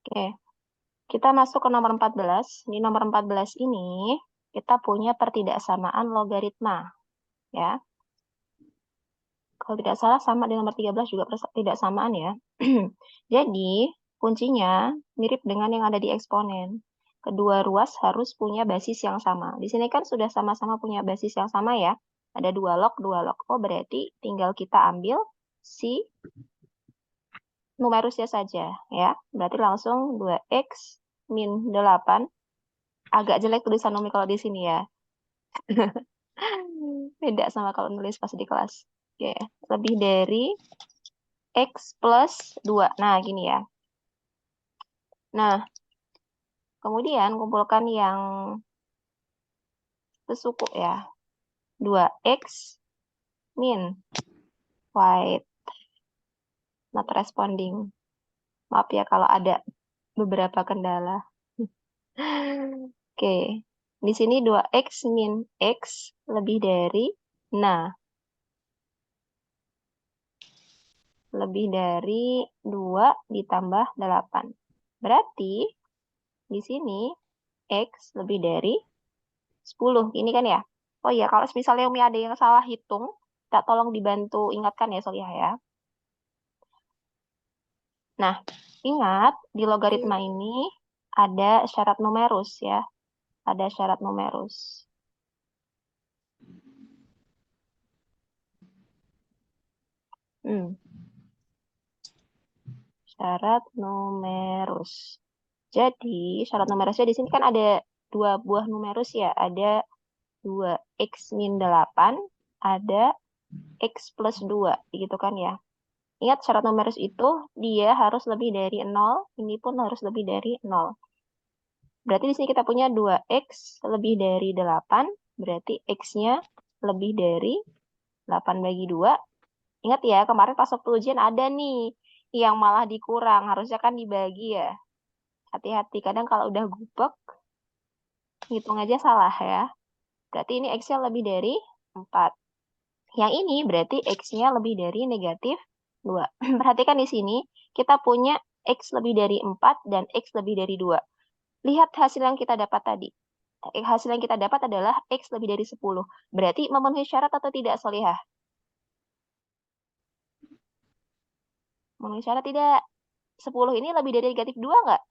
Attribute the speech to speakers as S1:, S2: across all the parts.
S1: Oke, kita masuk ke nomor 14. Di nomor 14 ini, kita punya pertidaksamaan logaritma. Ya. Kalau tidak salah sama di nomor 13 juga pertidaksamaan ya. Jadi, kuncinya mirip dengan yang ada di eksponen. Kedua ruas harus punya basis yang sama. Di sini kan sudah sama-sama punya basis yang sama ya. Ada 2 log, 2 log. Oh, berarti tinggal kita ambil si numerusnya saja ya. Berarti langsung 2x min 8. Agak jelek tulisan Umi kalau di sini ya. Beda sama kalau nulis pas di kelas. Oke, lebih dari X plus 2. Nah, gini ya. Nah, kemudian kumpulkan yang sesuku ya. 2X min white not responding. Maaf ya kalau ada beberapa kendala. Oke. Di sini 2X min X lebih dari, nah, lebih dari 2 ditambah 8. Berarti di sini X lebih dari 10. Ini kan ya. Oh iya, kalau misalnya Umi ada yang salah hitung, tak tolong dibantu ingatkan ya Soliah ya. Nah, ingat di logaritma ini ada syarat numerus ya. Ada syarat numerus. Syarat numerus. Jadi, syarat numerusnya di sini kan ada 2 buah numerus ya. Ada 2x min 8, ada x plus 2, gitu kan ya. Ingat syarat numerus itu dia harus lebih dari 0, ini pun harus lebih dari 0. Berarti di sini kita punya 2x lebih dari 8, berarti x-nya lebih dari 8 bagi 2. Ingat ya, kemarin pas waktu ujian ada nih yang malah dikurang, harusnya kan dibagi ya. Hati-hati, kadang kalau udah gubek, hitung aja salah ya. Berarti ini x-nya lebih dari 4. Yang ini berarti x-nya lebih dari negatif 2. Perhatikan di sini, kita punya x lebih dari 4 dan x lebih dari 2. Lihat hasil yang kita dapat tadi. Hasil yang kita dapat adalah x lebih dari 10. Berarti memenuhi syarat atau tidak, Solihah? Memenuhi syarat tidak? 10 ini lebih dari negatif 2 nggak?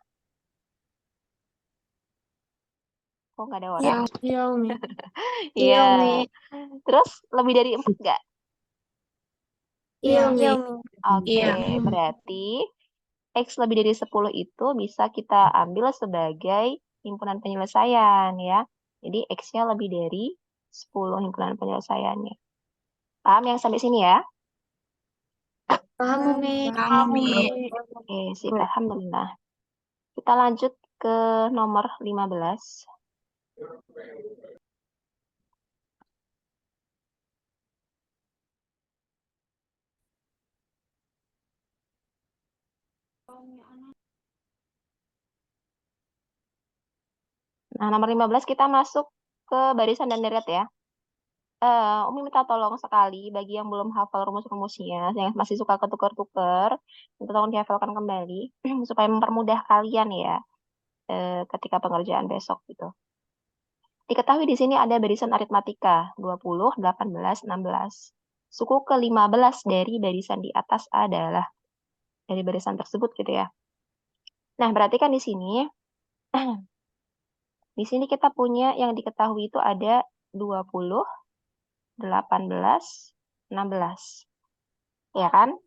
S1: Kok nggak ada orang?
S2: Iya, Umi.
S1: Iya. Terus lebih dari 4 nggak?
S2: Iya, Umi.
S1: Oke, berarti X lebih dari 10 itu bisa kita ambil sebagai himpunan penyelesaian ya. Jadi X-nya lebih dari 10 himpunan penyelesaiannya. Paham yang sampai sini ya?
S2: Paham, Umi.
S1: Oke, sip. Alhamdulillah. Kita lanjut ke nomor 15. Nah, nomor 15 kita masuk ke barisan dan deret ya. Umi minta tolong sekali bagi yang belum hafal rumus-rumusnya, yang masih suka ketukar-tukar, minta tolong dihafalkan kembali supaya mempermudah kalian ya ketika pengerjaan besok gitu. Diketahui di sini ada barisan aritmatika 20, 18, 16. Suku ke-15 dari barisan di atas adalah dari barisan tersebut gitu ya. Nah, perhatikan di sini. Di sini kita punya yang diketahui itu ada 20, 18, 16. Ya kan?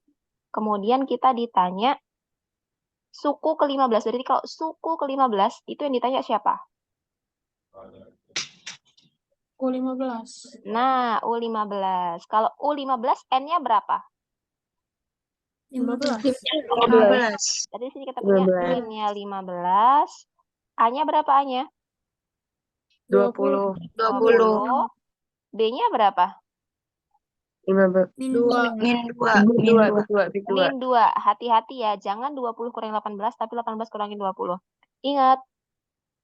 S1: Kemudian kita ditanya suku ke-15. Jadi kalau suku ke-15 itu yang ditanya siapa?
S2: U15.
S1: Nah, U15. Kalau U15 N-nya berapa?
S2: 15.
S1: Jadi di sini kita punya N-nya 15. A-nya berapa A-nya?
S2: 20.
S1: 20. B-nya berapa?
S2: 15.
S1: Min 2. Hati-hati ya, jangan 20 kurangi 18, tapi 18 kurangi 20. Ingat,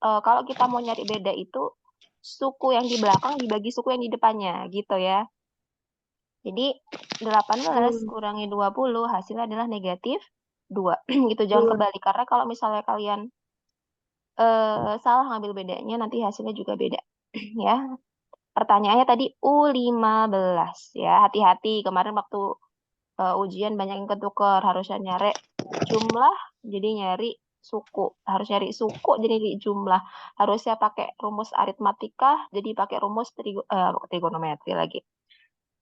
S1: kalau kita mau nyari beda itu, suku yang di belakang dibagi suku yang di depannya, gitu ya. Jadi, 18 kurangi 20, hasilnya adalah negatif 2. Gitu, jangan
S2: Dua.
S1: kebalik. Karena kalau misalnya kalian salah ngambil bedanya, nanti hasilnya juga beda. Ya, pertanyaannya tadi U15 ya. Hati-hati, kemarin waktu ujian banyak yang ketukar, harusnya nyari jumlah jadi nyari suku, harus nyari suku jadi nyari jumlah, harusnya pakai rumus aritmatika jadi pakai rumus trigonometri lagi,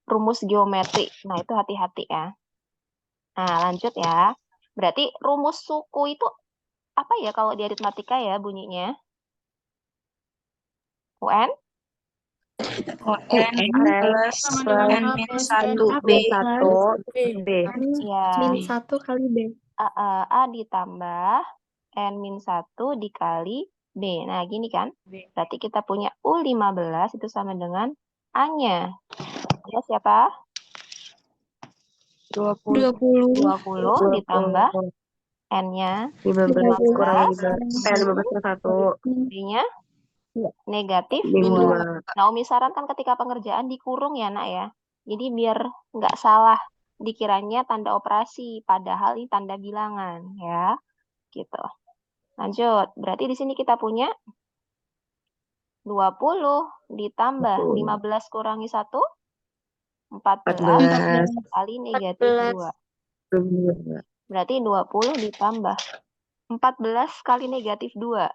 S1: rumus geometri. Nah, itu hati-hati ya. Nah, lanjut ya. Berarti rumus suku itu apa ya kalau di aritmatika ya bunyinya? UN?
S3: UN plus
S2: Sama
S3: N
S2: dengan A
S3: min
S2: plus
S3: 1
S2: NA
S3: B.
S2: plus B.
S3: B.
S1: Ya,
S2: Min 1 kali B.
S1: A ditambah N-1 dikali B. Nah, gini kan? Berarti kita punya U15 itu sama dengan A-nya. Ya, siapa?
S3: 20.
S1: 20 ditambah N-nya
S2: 15
S1: kurang
S2: 15 plus 1.
S1: B-nya negatif
S2: Min
S1: 2.
S2: 2.
S1: Nah, Umi sarankan ketika pengerjaan dikurung ya, Nak ya. Jadi biar nggak salah dikiranya tanda operasi, padahal ini tanda bilangan ya. Gitu. Lanjut. Berarti di sini kita punya 20 ditambah 15 kurangi 1, 14 kali negatif 2. Berarti 20 ditambah 14 kali negatif 2.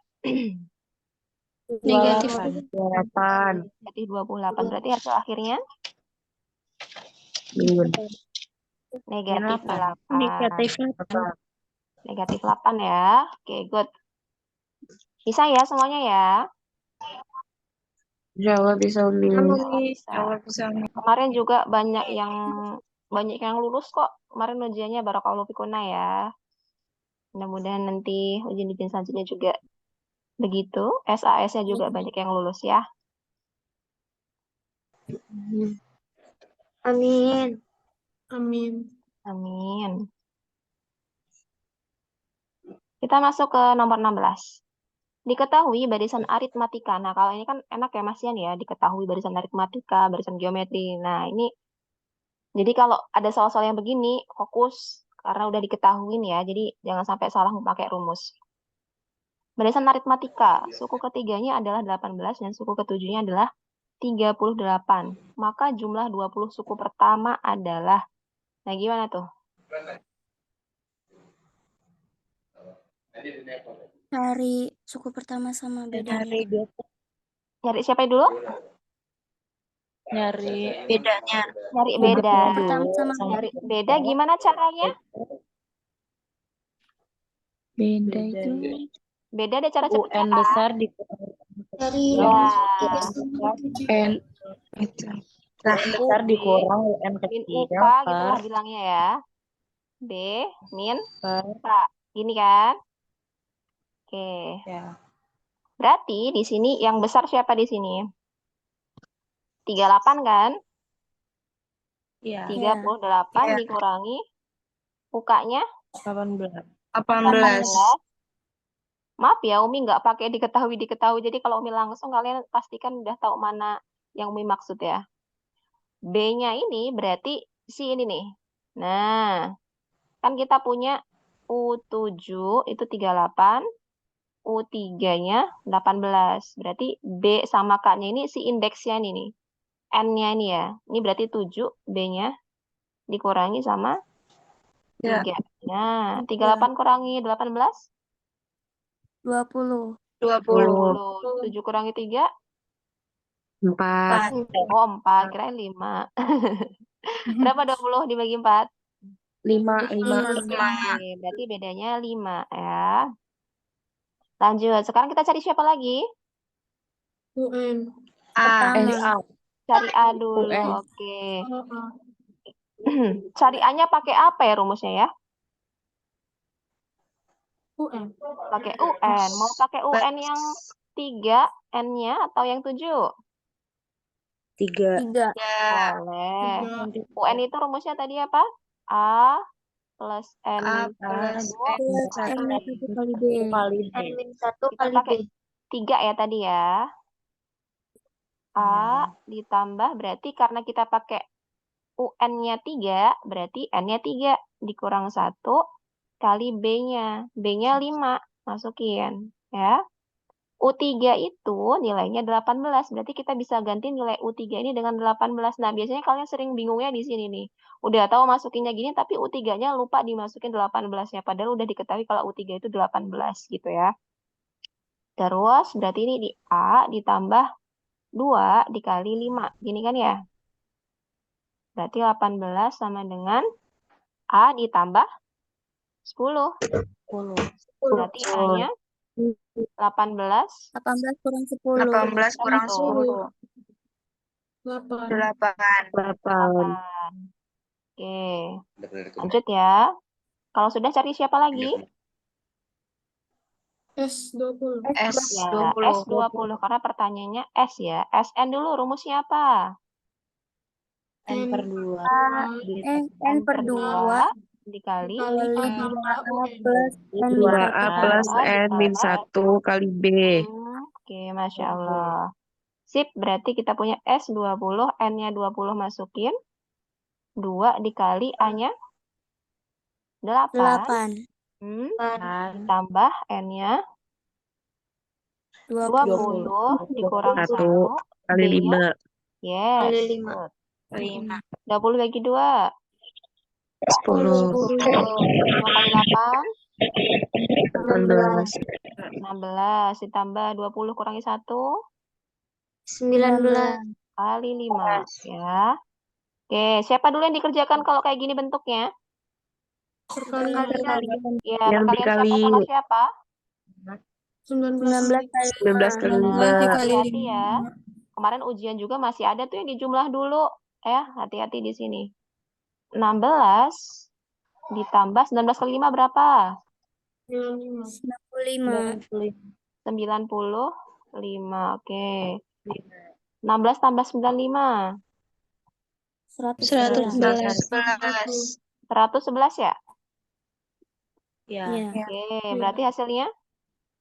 S2: Negatif
S3: 28.
S1: Negatif 28. Berarti hasil akhirnya negatif 8. Negatif 8 ya. Oke, good. Bisa ya semuanya ya?
S2: Jawab bisa Umi.
S1: Bisa. Kemarin juga banyak yang lulus kok. Kemarin ujiannya Barakallahu Fikuna ya. Mudah-mudahan nanti ujian-ujian selanjutnya juga begitu. SAS-nya juga banyak yang lulus ya.
S2: Amin. Amin.
S1: Amin. Kita masuk ke nomor 16. Diketahui barisan aritmatika. Nah, kalau ini kan enak ya Mas Yan ya, diketahui barisan aritmatika, barisan geometri. Nah, ini jadi kalau ada soal-soal yang begini, fokus karena udah diketahuin ya. Jadi jangan sampai salah memakai rumus. Barisan aritmatika, suku ketiganya adalah 18 dan suku ketujuhnya adalah 38. Maka jumlah 20 suku pertama adalah, nah gimana tuh?
S4: Cari suku pertama sama bedanya.
S1: Nyari siapa dulu?
S3: Nyari bedanya.
S1: Nyari beda.
S4: Pertama sama
S1: Nyari beda gimana caranya?
S3: Beda itu.
S1: Beda ada cara cepet.
S3: UN besar
S2: Dari
S1: Ya.
S3: N itu. Nah, besar dikurang UN
S1: Min
S3: kecil
S1: UPA gitu
S3: per
S1: lah bilangnya ya. B min
S3: per
S1: K. Gini kan? Oke.
S3: ya.
S1: Berarti di sini yang besar siapa di sini? 38 kan?
S3: Iya.
S1: 38 dikurangi UK-nya
S3: 18.
S1: 18. Maaf ya, Umi nggak pakai diketahui. Jadi kalau Umi langsung kalian pastikan udah tahu mana yang Umi maksud ya. B-nya ini berarti si ini nih. Nah, kan kita punya U7 itu 38, U3-nya 18. Berarti B sama K-nya ini si indeksnya ini nih. N-nya ini ya. Ini berarti 7, B-nya dikurangi sama 3. Nah, 38 kurangi 18?
S4: 20.
S1: 20. 7 kurangi 3?
S2: 4.
S1: Oh, 4. Kirain 5. Berapa 20 dibagi 4?
S2: 5.
S1: Oke, berarti bedanya 5 ya. Lanjut. Sekarang kita cari siapa lagi?
S2: UN.
S4: Pertama.
S1: Cari A dulu.
S3: UN.
S1: Oke. Cari A-nya pakai apa ya rumusnya ya?
S2: UN.
S1: Pakai UN. Mau pakai UN yang 3 N-nya atau yang 7?
S2: 3.
S4: 3.
S1: Boleh. UN itu rumusnya tadi apa? A plus N min 1
S4: Plus N-nya 1 kali B.
S2: N min 1
S1: kita
S2: kali B.
S1: pakai 3 ya tadi ya. A ditambah berarti karena kita pakai UN-nya 3, berarti N-nya 3 dikurang 1 kali B-nya. B-nya 5. Masukin. Ya. U3 itu nilainya 18. Berarti kita bisa ganti nilai U3 ini dengan 18. Nah, biasanya kalian sering bingungnya di sini nih. Udah tahu masukinnya gini, tapi U3-nya lupa dimasukin 18-nya. Padahal udah diketahui kalau U3 itu 18 gitu ya. Terus berarti ini di A ditambah 2 dikali 5. Gini kan ya? Berarti 18 sama dengan A ditambah 10.
S3: 10.
S1: Berarti A-nya 18
S4: 18 kurang 10.
S3: 18 kurang
S1: Satu.
S3: 10.
S2: 8.
S3: 8.
S1: Oke, lanjut ya. Kalau sudah cari siapa lagi?
S2: S20.
S1: Ya,
S3: S20.
S1: S20. Karena pertanyaannya S ya. SN dulu rumusnya apa?
S3: N per 2.
S4: N per 2
S1: dikali
S2: Kali
S4: kali
S2: 2A
S4: 2A
S2: UN.
S4: plus N min
S3: 2A
S4: 1.
S3: plus N min 1 kali B.
S1: Oke, Masya Allah. Sip, berarti kita punya S20, N-nya 20 masukin. 2 dikali A-nya 8.
S4: 8
S1: Ditambah N-nya
S4: 20
S1: 20 dikurang
S3: 1
S1: 1.
S3: kali
S1: B-nya
S3: 5.
S1: yes.
S2: Kali 5.
S1: Good.
S3: Kali
S1: 20 bagi 2.
S3: 10.
S1: 5 kali 8.
S3: 18.
S1: 16. Ditambah 20 kurangi 1.
S2: 19.
S1: Kali 5. Ya. Oke, siapa dulu yang dikerjakan kalau kayak gini bentuknya?
S2: Perkalian.
S1: Ya,
S3: Yang
S1: perkalian siapa
S3: dikali
S1: sama siapa?
S2: 19 kali
S3: 19 kali 5.
S1: Hati-hati ya. Kemarin ujian juga masih ada tuh yang dijumlah dulu. Ya, hati-hati di sini. 16 ditambah 19 kali 5 berapa?
S2: 95.
S1: 95. Oke. 16 tambah 95.
S4: 111.
S1: 111 ya?
S3: Ya.
S4: Iya.
S1: Oke, berarti hasilnya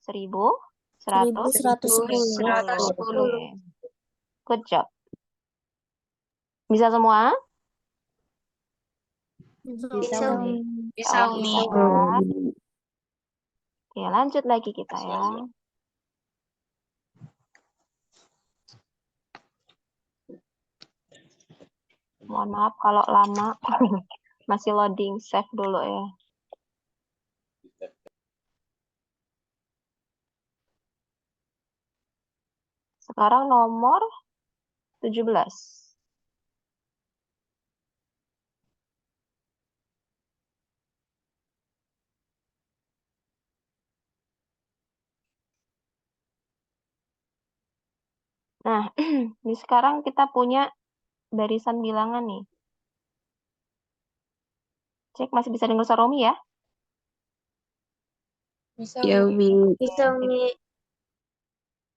S1: 1110.
S4: 1110.
S1: Oke. Good job. Bisa semua?
S2: Bisa.
S3: Bisa,
S1: Oke,
S3: Umi.
S1: sehat. Oke, lanjut lagi kita ya. Mohon maaf kalau lama. Masih loading, save dulu ya. Sekarang nomor 17. Nah, ini sekarang kita punya barisan bilangan nih. Cek masih bisa dengar suara Romi ya?
S3: Ya, Umi.
S2: Bisa, Umi.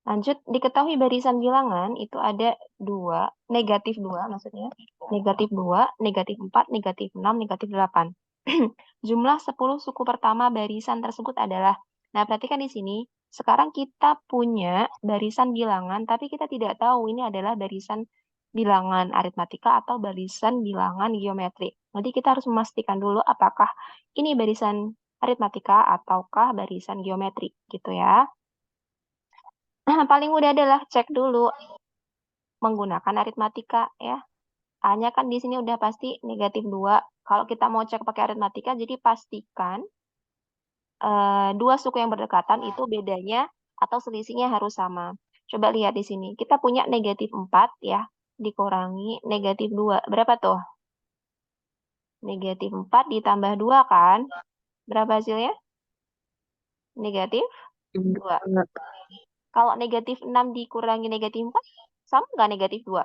S1: Lanjut, diketahui barisan bilangan itu ada 2, negatif 2 maksudnya. Negatif 2, negatif 4, negatif 6, negatif 8. Jumlah 10 suku pertama barisan tersebut adalah, nah perhatikan di sini, sekarang kita punya barisan bilangan, tapi kita tidak tahu ini adalah barisan bilangan aritmatika atau barisan bilangan geometri. Nanti kita harus memastikan dulu apakah ini barisan aritmatika ataukah barisan geometri gitu ya. Paling mudah adalah cek dulu menggunakan aritmatika ya. A-nya kan di sini udah pasti negatif 2. Kalau kita mau cek pakai aritmatika, jadi pastikan 2 suku yang berdekatan itu bedanya atau selisihnya harus sama. Coba lihat di sini. Kita punya negatif 4 ya, dikurangi negatif 2. Berapa tuh? Negatif 4 ditambah 2 kan? Berapa hasilnya? Negatif 2. Kalau negatif 6 dikurangi negatif 4, sama nggak negatif 2?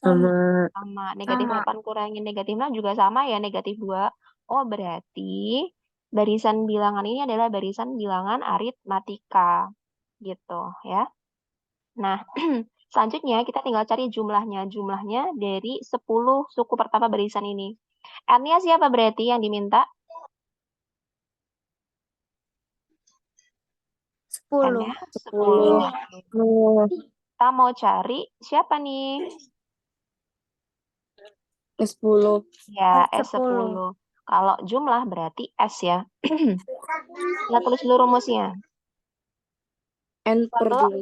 S1: Sama. Negatif 8 kurangi negatif 6 juga sama ya, negatif 2. Oh, berarti barisan bilangan ini adalah barisan bilangan aritmatika. Gitu ya. Nah, selanjutnya kita tinggal cari jumlahnya. Jumlahnya dari 10 suku pertama barisan ini. N-nya siapa berarti yang diminta?
S4: 10.
S1: N-nya 10. Kita mau cari siapa nih?
S3: S10.
S1: Ya,
S4: S10.
S1: S10. Kalau jumlah berarti S ya. Kita tulis dulu rumusnya.
S3: N per
S1: Satu,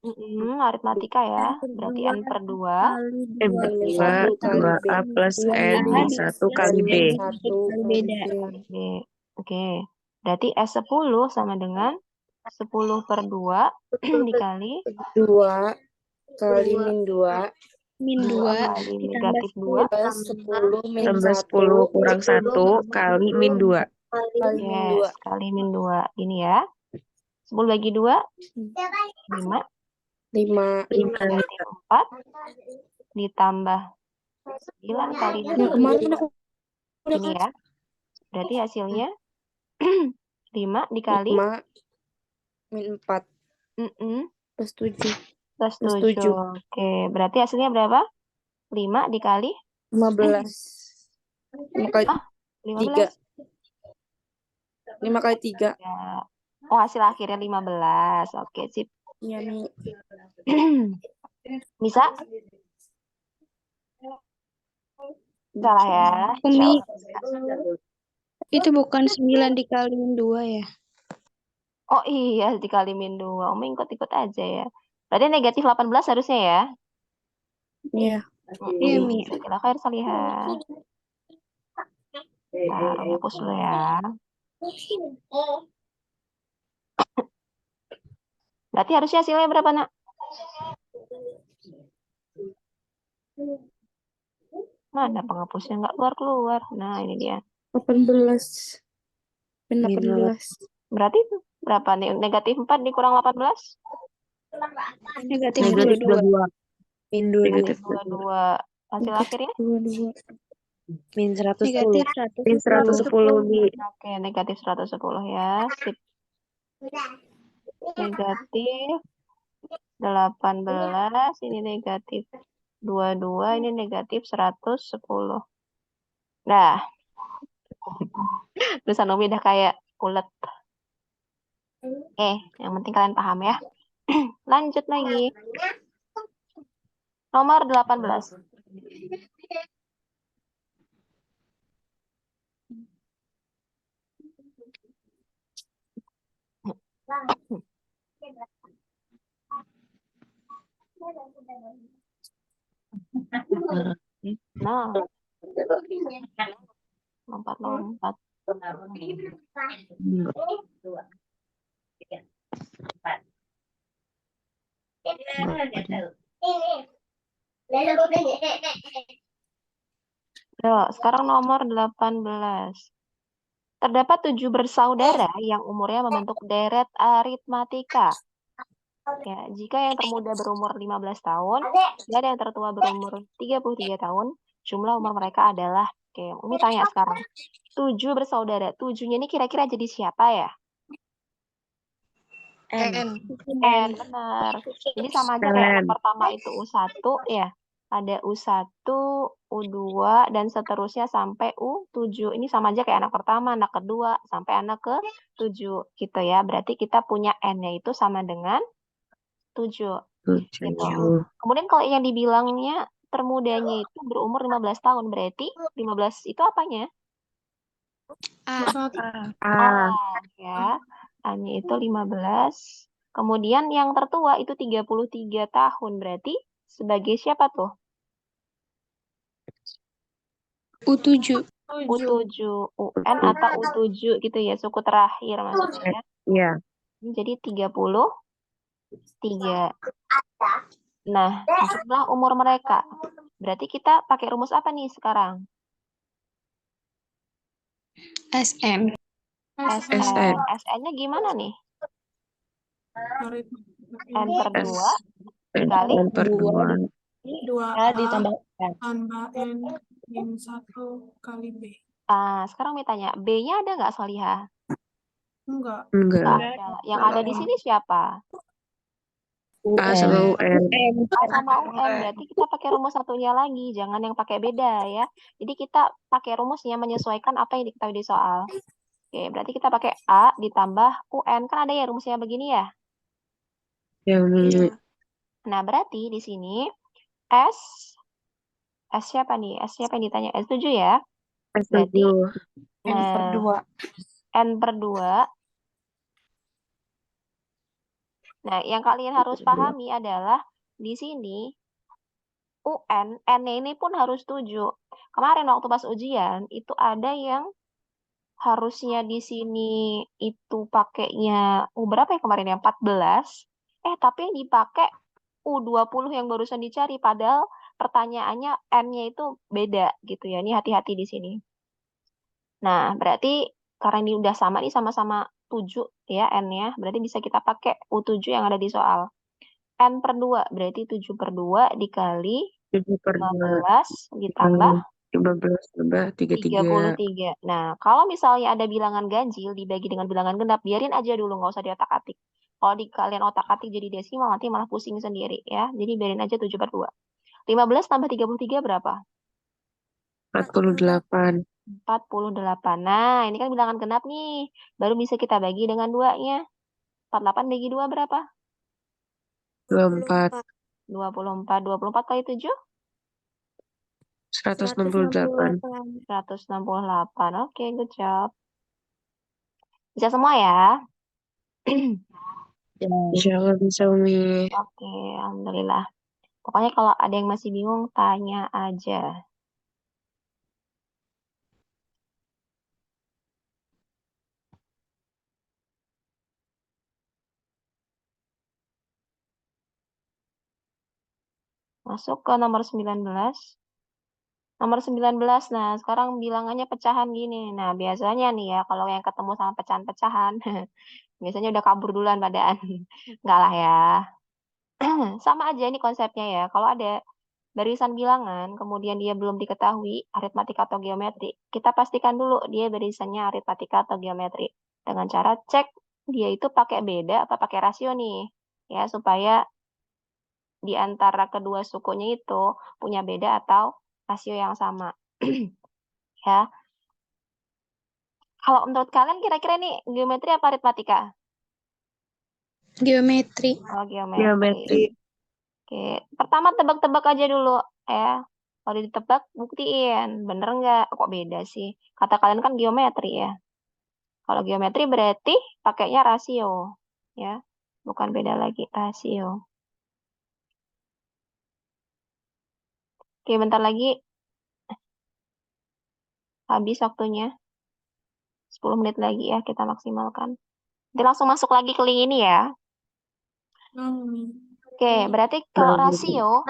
S3: 2
S1: aritmatika ya. Berarti N per 2
S4: kali
S3: N per 2
S2: kali B.
S3: 2A plus N
S4: A
S3: min 1 kali B.
S2: Min 1
S4: kali
S2: kali
S4: beda.
S2: B.
S1: kali B. Oke. Berarti S10 sama dengan 10 per 2 dikali
S3: 2 kali min 2
S4: Min
S1: 2
S4: 2
S1: kali
S4: ditambah
S1: negatif 2
S2: Plus 10 min
S3: tambah
S2: 1
S3: 10 kurang 1 kali min 2.
S2: kali min 2.
S1: Yes, kali min 2. Ini ya. 10 bagi 2, 5.
S3: 5.
S1: Negatif 4 ditambah 9 kali
S3: Yang
S1: 2.
S3: kemarin aku udah
S1: Ini ya. Berarti hasilnya 5 dikali
S3: 5 min 4 plus 7.
S1: plus
S3: Plus
S1: 7.
S3: 7.
S1: Oke, berarti hasilnya berapa? 5 dikali
S3: 15. 5 kali
S1: 15.
S3: 5 kali 3.
S1: Ya. Oh, hasil akhirnya 15. Oke, sip.
S3: Iya nih.
S1: Bisa? Salah ya.
S4: Umi,
S1: Coba.
S4: itu bukan 9 dikaliin 2 ya?
S1: Oh iya, dikali min 2. Umi ikut-ikut aja ya. Berarti negatif 18 harusnya ya?
S3: Iya.
S4: Iya, Mi.
S1: Kira khair salihah. Taruh hapus dulu ya. Berarti harusnya hasilnya berapa, Nak? Mana penghapusnya nggak keluar-keluar. Nah, ini dia.
S3: 18. Min 18.
S1: Berarti berapa nih? Negatif 4 dikurang 18?
S4: Negatif
S3: Negatif
S4: 22.
S3: 22. Min 22.
S1: Negatif 22. Hasil akhirnya?
S3: 22. Min 110.
S4: Negatif
S3: Min 110 Bi.
S1: Oke, negatif 110 ya. Sip. Negatif 18. Ini negatif 22. Ini negatif 110. Nah. Tulisan Umi udah kayak ulet. Yang penting kalian paham ya. Lanjut lagi. Nomor 18. Nah, lompat-lompat. Yuk, sekarang nomor 18. Terdapat 7 bersaudara yang umurnya membentuk deret aritmatika. Ya, jika yang termuda berumur 15 tahun dan yang tertua berumur 33 tahun, jumlah umur mereka adalah, oke, Umi tanya sekarang. 7 bersaudara. 7-nya ini kira-kira jadi siapa ya?
S3: N.
S1: N, benar. Jadi sama aja kayak anak pertama itu U1 ya. Ada U1, U2, dan seterusnya sampai U7. Ini sama aja kayak anak pertama, anak kedua, sampai anak ke-7 gitu ya. Berarti kita punya N-nya itu sama dengan 7. Gitu. Kemudian kalau yang dibilangnya termudanya itu berumur 15 tahun, berarti 15 itu apanya?
S3: A.
S1: Ya. A-nya itu 15. Kemudian yang tertua itu 33 tahun. Berarti sebagai siapa tuh?
S4: U7.
S1: U7. UN atau U7 gitu ya. Suku terakhir maksudnya.
S3: Iya.
S1: Jadi 33. Nah, jumlah umur mereka. Berarti kita pakai rumus apa nih sekarang?
S4: SN.
S3: SN.
S1: SN-nya gimana nih? N per 2
S3: S.
S1: dikali
S3: N per 2.
S2: 2A
S4: ditambah
S2: tambah N min 1 kali B.
S1: Sekarang mau tanya, B-nya ada nggak, Solihah?
S2: Enggak.
S3: Enggak.
S1: Nggak ada. Yang ada di sini siapa?
S3: A sama UN.
S1: A sama UN. Berarti kita pakai rumus satunya lagi. Jangan yang pakai beda ya. Jadi kita pakai rumusnya menyesuaikan apa yang diketahui di soal. Oke, berarti kita pakai A ditambah UN. Kan ada ya rumusnya begini ya?
S3: Yang
S1: Nah, berarti di sini S siapa nih? S siapa yang ditanya? S7 ya?
S3: S7.
S1: Nah, N per 2. Nah, yang kalian harus pahami adalah di sini UN, N-nya ini pun harus 7. Kemarin waktu pas ujian, itu ada yang harusnya di sini itu pakainya berapa ya kemarin ya? 14. Tapi yang dipakai U20 yang barusan dicari. Padahal pertanyaannya N-nya itu beda gitu ya. Ini hati-hati di sini. Nah, berarti karena ini udah sama nih, sama-sama 7 ya N-nya. Berarti bisa kita pakai U7 yang ada di soal. N per 2 berarti 7 per 2 dikali
S3: 7 per 2.
S1: 15 ditambah
S3: 15 tambah 33.
S1: 33. Nah, kalau misalnya ada bilangan ganjil dibagi dengan bilangan genap, biarin aja dulu, nggak usah diotak-atik. Kalau di kalian otak-atik jadi desimal, nanti malah pusing sendiri ya. Jadi biarin aja 7 per 2. 15 tambah 33 berapa?
S3: 48.
S1: 48. Nah, ini kan bilangan genap nih. Baru bisa kita bagi dengan 2-nya. 48 bagi 2 berapa?
S3: 24.
S1: 24. 24 kali 7?
S3: 168.
S1: 168. Oke, good job. Bisa semua ya?
S3: Insya Allah bisa, Umi.
S1: Oke, alhamdulillah. Pokoknya kalau ada yang masih bingung, tanya aja. Masuk ke nomor 19. Nomor 19, nah sekarang bilangannya pecahan gini. Nah, biasanya nih ya, kalau yang ketemu sama pecahan-pecahan, biasanya udah kabur duluan padaan. Enggak lah ya. Sama aja ini konsepnya ya. Kalau ada barisan bilangan, kemudian dia belum diketahui aritmatika atau geometri, kita pastikan dulu dia barisannya aritmatika atau geometri. Dengan cara cek dia itu pakai beda apa pakai rasio nih. Ya, supaya di antara kedua sukunya itu punya beda atau rasio yang sama. Ya. Kalau menurut kalian kira-kira nih geometri apa aritmatika?
S4: Geometri.
S1: Oh,
S3: Geometri.
S1: geometri. Oke, pertama tebak-tebak aja dulu ya. Kalau ditebak, buktiin. Bener nggak? Kok beda sih? Kata kalian kan geometri ya. Kalau geometri berarti pakainya rasio. Ya, bukan beda lagi, rasio. Oke, bentar lagi habis waktunya. 10 menit lagi ya kita maksimalkan. Nanti langsung masuk lagi ke link ini ya. Oke, berarti kalau rasio,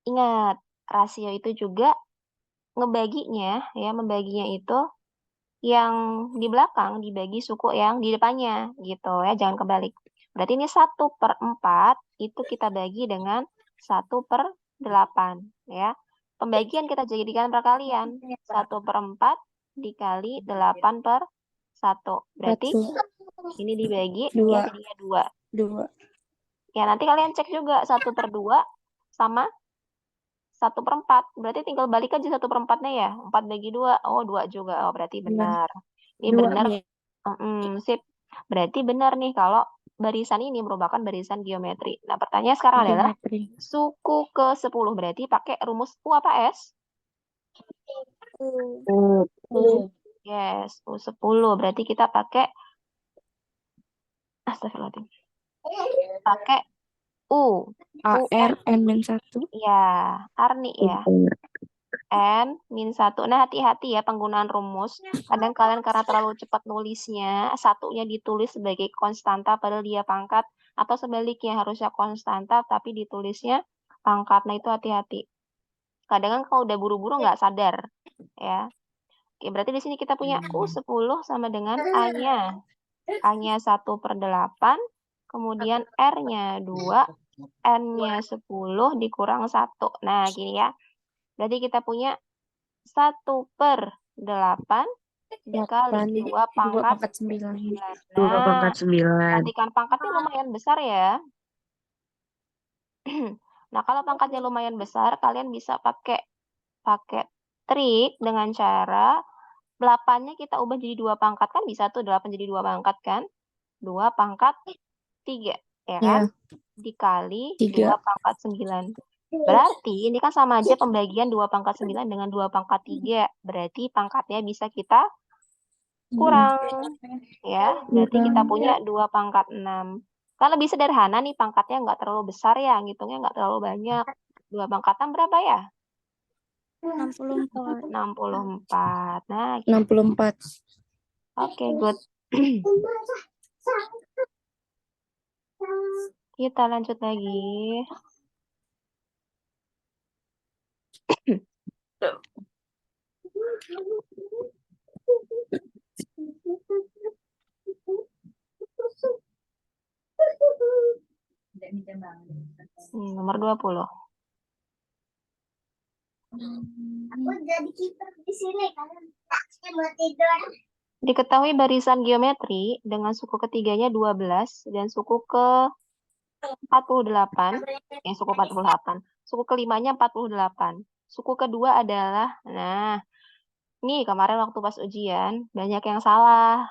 S1: ingat, rasio itu juga ngebaginya, ya, membaginya itu yang di belakang dibagi suku yang di depannya, gitu ya, jangan kebalik. Berarti ini 1/4 itu kita bagi dengan 1/8, ya. Pembagian kita jadikan perkalian, 1/4 dikali 8/1. Berarti ini dibagi, ya jadinya 2.
S4: 2.
S1: Ya, nanti kalian cek juga 1/2 sama 1/4. Berarti tinggal balik aja 1/4-nya ya. 4 bagi 2. Oh, 2 juga. Oh, berarti benar. Ini benar. Sip. Berarti benar nih kalau barisan ini merupakan barisan geometri. Nah, pertanyaan sekarang adalah suku ke-10. Berarti pakai rumus U apa S? Yes, U10. Berarti kita pakai astagfirullahaladzim. Pakai U.
S4: AR N-1.
S1: Ya, Arni ya. N-1. Nah, hati-hati ya penggunaan rumus. Kadang kalian karena terlalu cepat nulisnya, satunya ditulis sebagai konstanta padahal dia pangkat, atau sebaliknya harusnya konstanta tapi ditulisnya pangkat. Nah, itu hati-hati. Kadang kan kalau udah buru-buru nggak sadar. Ya. Oke, berarti di sini kita punya U10 sama dengan A-nya. A-nya 1/8, kemudian R-nya 2, N-nya 10 dikurang 1. Nah, gini ya. Berarti kita punya 1/8 dikali 2 pangkat 9.
S3: 2
S1: Nah,
S3: pangkat 9.
S1: perhatikan pangkatnya lumayan besar ya. Nah, kalau pangkatnya lumayan besar, kalian bisa pakai trik dengan cara 8-nya kita ubah jadi 2 pangkat, kan bisa tuh 8 jadi 2 pangkat kan? 2 pangkat 3, ya kan? Dikali 2 pangkat 9. Berarti ini kan sama aja pembagian 2 pangkat 9 dengan 2 pangkat 3. Berarti pangkatnya bisa kita kurang. Ya, berarti kita punya 2 pangkat 6. Kan lebih sederhana nih, pangkatnya nggak terlalu besar ya, ngitungnya nggak terlalu banyak. 2 pangkat 6 berapa ya?
S4: 64.
S1: 64. Nah,
S4: 64.
S1: oke, good. Kita lanjut lagi. Nomor 20.
S5: Aku jadi kiper di sini karena tak mau tidur.
S1: Diketahui barisan geometri dengan suku ketiganya 12 dan suku ke 48, suku 48. Suku kelimanya 48. Suku kedua adalah, nah, nih kemarin waktu pas ujian, banyak yang salah.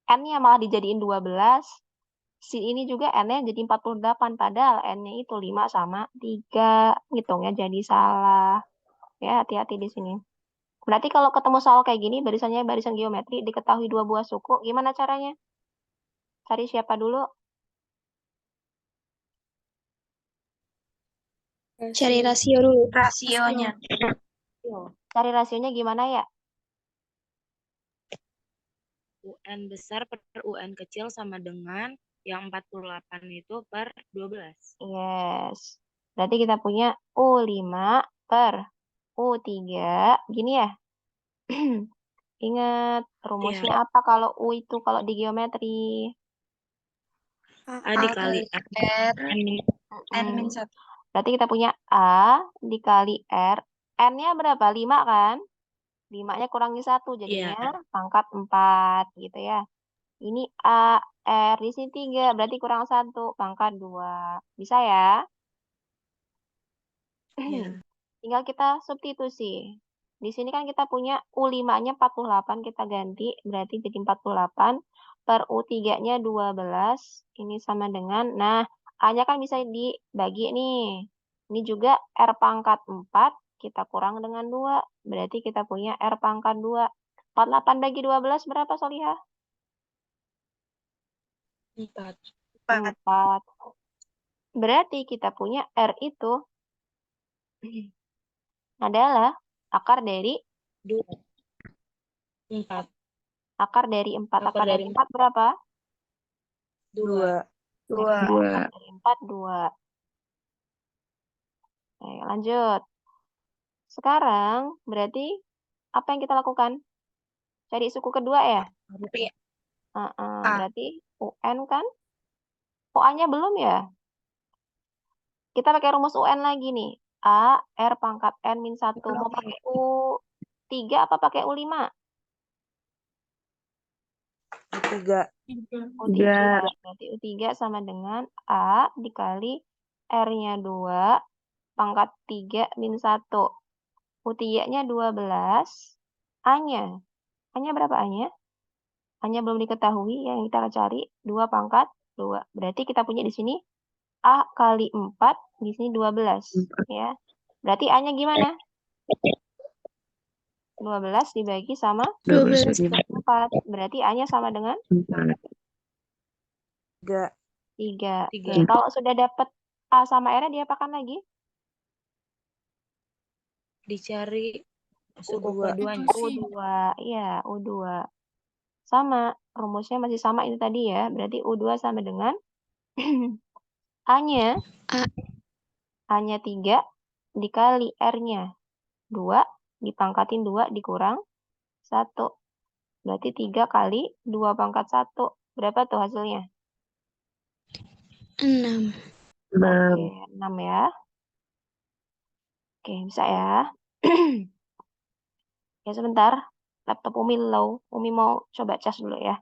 S1: N-nya malah dijadiin 12. Si ini juga N-nya jadi 48, padahal N-nya itu 5 sama 3. Ngitungnya jadi salah. Ya, hati-hati di sini. Berarti kalau ketemu soal kayak gini, barisannya barisan geometri, diketahui 2 buah suku, gimana caranya? Cari siapa dulu?
S4: Cari rasio dulu.
S5: Rasionya.
S1: Cari rasionya gimana ya?
S6: UN besar per UN kecil sama dengan yang 48 itu per 12.
S1: Yes. Berarti kita punya U5 per U3. Gini ya? Ingat rumusnya apa kalau U itu kalau di geometri?
S6: A dikali R.
S5: N-1.
S1: Berarti kita punya A dikali R. N-nya berapa? 5 kan? 5-nya kurangi 1 jadinya pangkat 4 gitu ya. Ini A, R, di sini 3, berarti kurang 1, pangkat 2. Bisa ya? Tinggal kita substitusi. Di sini kan kita punya U5-nya 48, kita ganti, berarti jadi 48. Per U3-nya 12, ini sama dengan, nah, A-nya kan bisa dibagi nih. Ini juga R pangkat 4, kita kurang dengan 2, berarti kita punya R pangkat 2. 48 bagi 12 berapa, Solihah?
S6: 4.
S1: 4. Berarti kita punya R itu adalah akar dari
S6: 4.
S1: Akar dari 4. Akar dari 4 berapa?
S6: 2.
S1: Akar dari 4, 2. Oke, lanjut. Sekarang berarti apa yang kita lakukan? Cari suku kedua ya? Berarti UN kan? OA-nya belum ya? Kita pakai rumus UN lagi nih. A, R pangkat N min 1. Mau pakai U3 apa pakai U5?
S2: Tiga.
S1: U3. Berarti U3 sama dengan A dikali R-nya 2 pangkat 3 min 1. U3-nya 12. A-nya. A-nya berapa A-nya? A-nya belum diketahui, yang kita cari 2 pangkat 2. Berarti kita punya di sini A kali 4, di sini 12. Ya. Berarti A-nya gimana? 12 dibagi sama
S3: 12.
S1: 4. Berarti A-nya sama dengan 3. Oke, kalau sudah dapat A sama R-nya diapakan lagi?
S6: Dicari suku keduanya.
S1: U2. Iya, U2. Sama, rumusnya masih sama ini tadi ya. Berarti U2 sama dengan A-nya. A-nya 3 dikali R-nya 2 dipangkatin 2 dikurang 1. Berarti 3 kali 2 pangkat 1. Berapa tuh hasilnya?
S4: 6.
S1: Oke, 6 ya. Oke, bisa ya. Ya sebentar. Laptop Umi low. Umi mau coba cas dulu ya.